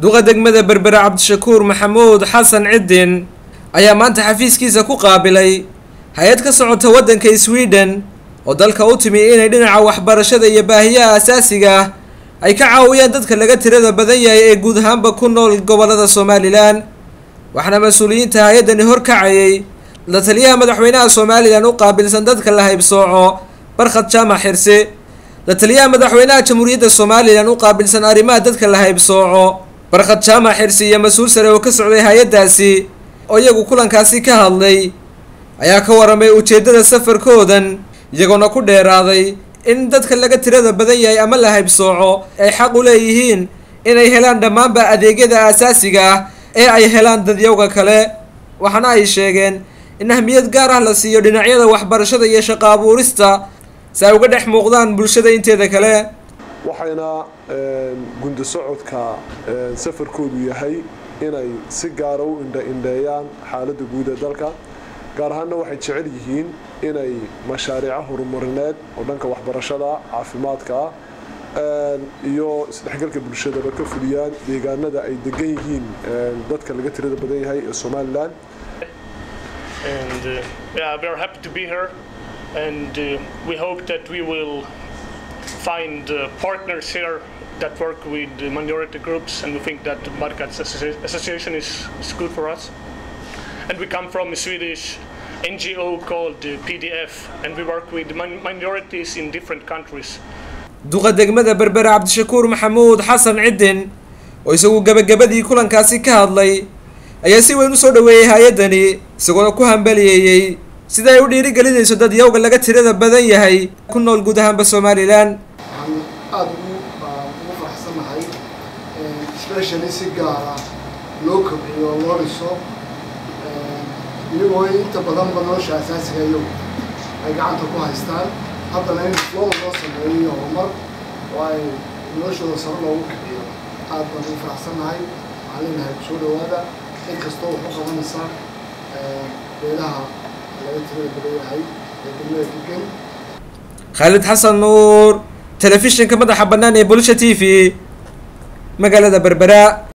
duqa degmada Berbera Cabdishakuur Maxamuud Xasan Ciidin ayaa maanta xafiiskiisa ku qaabilay hay'ad ka socota wadanka Sweden oo dalka u timi inay dhinaca waxbarashada iyo baahiyaha asaasiga ay ka caawiyaan dadka laga tirada badan yahay ee guud ahaanba ku nool gobolada Soomaaliland waxaana mas'uuliyiinta hay'adani horkacayay la taliyaha madaxweynaha Soomaaliland u qaabilsan dadka la haybsooco Barkhad Jaamac Xirse la taliyaha madaxweynaha Jamhuuriyadda Soomaaliland u qaabilsan arrimaha dadka la haybsooco Barkhad Jaamac Xirse iyo mas'uul sare oo ka socday hay'adaasi oo iyagu kulankaasi ka hadlay ayaa ka waramay ujeedada safarkoodan iyagoona ku dheeraaday in dadka laga tirada badan yahay ama la haybsooco ay xaq u leeyihiin inay helaan dhammaanba adeegyada asaasiga ah ee ay helaan dadyowga kale waxaana ay sheegeen in ahmiyad gaar ah la siiyo dhinacyada waxbarashada iyo shaqo abuurista si ay uga dhex muuqdaan bulshada inteeda kale waxayna gundo socodka safarkoodu yahay inay si gaar ah u indheeyaan xaaladda guud ee dalka gaar ahaan waxay jecel yihiin inay mashaariic horumarineed oo dhanka waxbarashada caafimaadka iyo isdhexgalka bulshada ka fuliyaan deegaanada ay degan yihiin dadka laga tirada badan yahay ee Soomaaliland. And we are happy to be here, and we hope that we will find partners here that work with minority groups, and we think that the Barkhad Association is good for us. And we come from a Swedish NGO called PDF, and we work with minorities in different countries. duqa degmada Berbera Cabdishakuur Maxamuud Xasan Ciidin oo isagu gabagabadii kulankaasi ka hadlay ayaa si weyn u soo dhaweeyay hay'adani isagoo ku hambalyeeyay sida ay u dhiirigelinayso dadyowga laga tirada badan yahay ku nool guud ahaanba Soomaaliland. aad ugu faraxsanahay especially si gaar ah loo kobciyo loo dhiso iyagoo inta badan nolosha asaasiga ay gacanta ku haystaan haddana in loo sameeyo horumar oo ay noloshooda sare loogu kiciyo aad baan ugu faraxsanahay waxaan leenahay kusoo dhawaada in kastoo wax u qabanaysa beelaha laga tirada badan yahay ee degmada degan. Khalid Xasan Nuur telefishinka madaxa bannaan ee Bulsha TV magaalada Berbera.